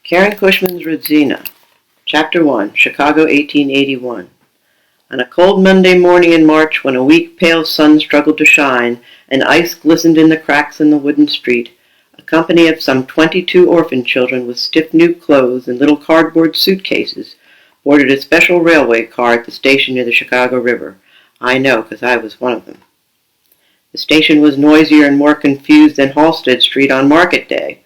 Karen Cushman's Rodzina, Chapter 1, Chicago, 1881. On a cold Monday morning in March, when a weak, pale sun struggled to shine, and ice glistened in the cracks in the wooden street, a company of some 22 orphan children with stiff new clothes and little cardboard suitcases boarded a special railway car at the station near the Chicago River. I know, because I was one of them. The station was noisier and more confused than Halsted Street on market day.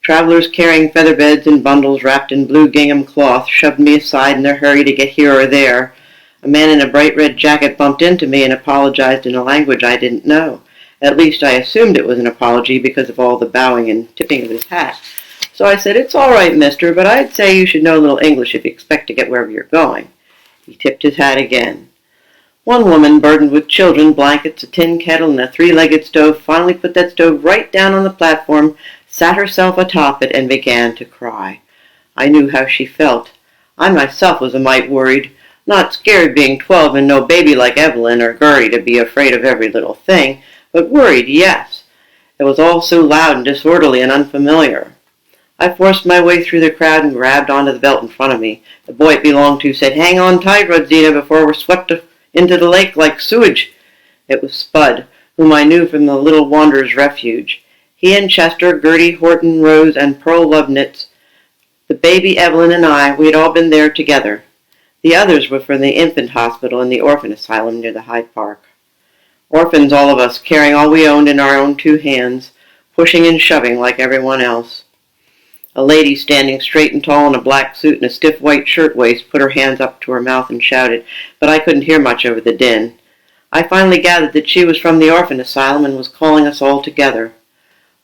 Travelers carrying feather beds and bundles wrapped in blue gingham cloth shoved me aside in their hurry to get here or there. A man in a bright red jacket bumped into me and apologized in a language I didn't know. At least I assumed it was an apology because of all the bowing and tipping of his hat. So I said, "It's all right, mister, but I'd say you should know a little English if you expect to get wherever you're going." He tipped his hat again. One woman, burdened with children, blankets, a tin kettle, and a three-legged stove, finally put that stove right down on the platform, sat herself atop it, and began to cry. I knew how she felt. I myself was a mite worried, not scared being 12 and no baby like Evelyn or Gertie to be afraid of every little thing, but worried, yes. It was all so loud and disorderly and unfamiliar. I forced my way through the crowd and grabbed onto the belt in front of me. The boy it belonged to said, "Hang on tight, Rodzina, before we're swept into the lake like sewage." It was Spud, whom I knew from the Little Wanderers' Refuge. He and Chester, Gertie, Horton, Rose, and Pearl Lubnitz, the baby Evelyn and I, we had all been there together. The others were from the infant hospital and the orphan asylum near the Hyde Park. Orphans, all of us, carrying all we owned in our own two hands, pushing and shoving like everyone else. A lady standing straight and tall in a black suit and a stiff white shirtwaist put her hands up to her mouth and shouted, but I couldn't hear much over the din. I finally gathered that she was from the orphan asylum and was calling us all together.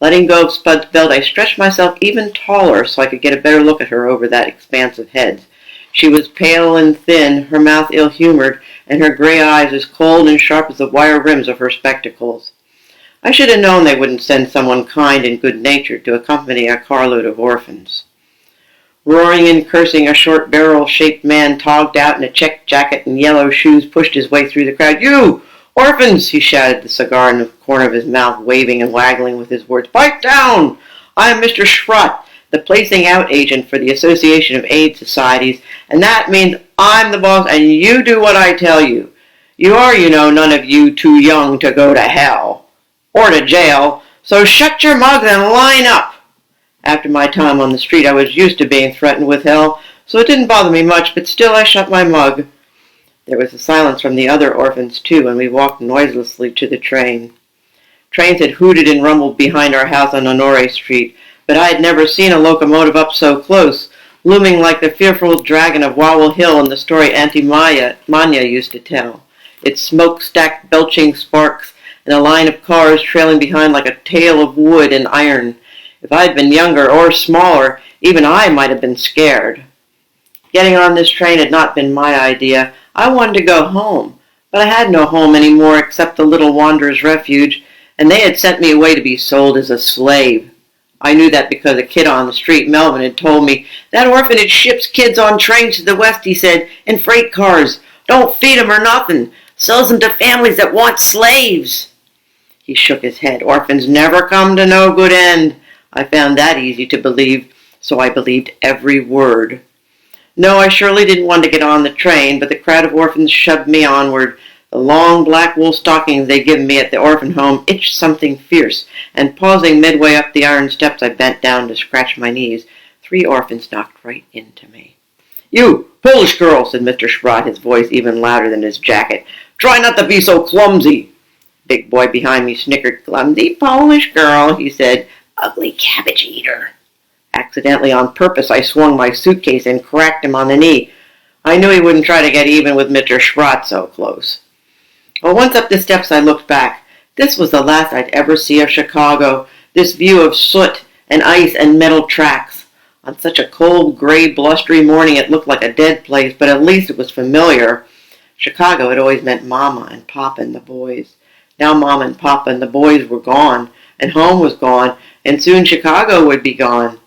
Letting go of Spud's belt, I stretched myself even taller so I could get a better look at her over that expanse of heads. She was pale and thin, her mouth ill-humored, and her gray eyes as cold and sharp as the wire rims of her spectacles. I should have known they wouldn't send someone kind and good-natured to accompany a carload of orphans. Roaring and cursing, a short barrel-shaped man togged out in a checked jacket and yellow shoes pushed his way through the crowd. "You! Orphans!" he shouted, the cigar in the corner of his mouth waving and waggling with his words. "Pipe down! I am Mr. Schrott, the placing out agent for the Association of Aid Societies, and that means I'm the boss and you do what I tell you. You are, you know, none of you too young to go to hell. Or to jail, so shut your mugs and line up." After my time on the street, I was used to being threatened with hell, so it didn't bother me much, but still I shut my mug. There was a silence from the other orphans, too, and we walked noiselessly to the train. Trains had hooted and rumbled behind our house on Honore Street, but I had never seen a locomotive up so close, looming like the fearful dragon of Wawel Hill in the story Auntie Manya used to tell, its smoke-stacked belching sparks, and a line of cars trailing behind like a tail of wood and iron. If I had been younger or smaller, even I might have been scared. Getting on this train had not been my idea. I wanted to go home, but I had no home any more except the Little Wanderers' Refuge, and they had sent me away to be sold as a slave. I knew that because a kid on the street, Melvin, had told me, "That orphanage ships kids on trains to the west," he said, "in freight cars. Don't feed 'em or nothing. Sells them to families that want slaves." He shook his head. "Orphans never come to no good end." I found that easy to believe, so I believed every word. No, I surely didn't want to get on the train, but the crowd of orphans shoved me onward. The long black wool stockings they'd given me at the orphan home itched something fierce, and pausing midway up the iron steps, I bent down to scratch my knees. 3 orphans knocked right into me. "You, Polish girl," said Mr. Schrott, his voice even louder than his jacket. "Try not to be so clumsy." Big boy behind me snickered. "Clumsy Polish girl," he said. "Ugly cabbage eater." Accidentally, on purpose, I swung my suitcase and cracked him on the knee. I knew he wouldn't try to get even with Mr. Schrott so close. Well, once up the steps, I looked back. This was the last I'd ever see of Chicago, this view of soot and ice and metal tracks. On such a cold, gray, blustery morning, it looked like a dead place, but at least it was familiar. Chicago had always meant Mama and Papa and the boys. Now Mama and Papa and the boys were gone, and home was gone, and soon Chicago would be gone.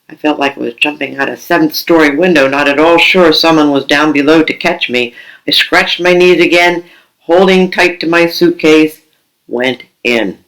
I felt like I was jumping out a 7th-story window, not at all sure someone was down below to catch me. I scratched my knees again, holding tight to my suitcase, went in.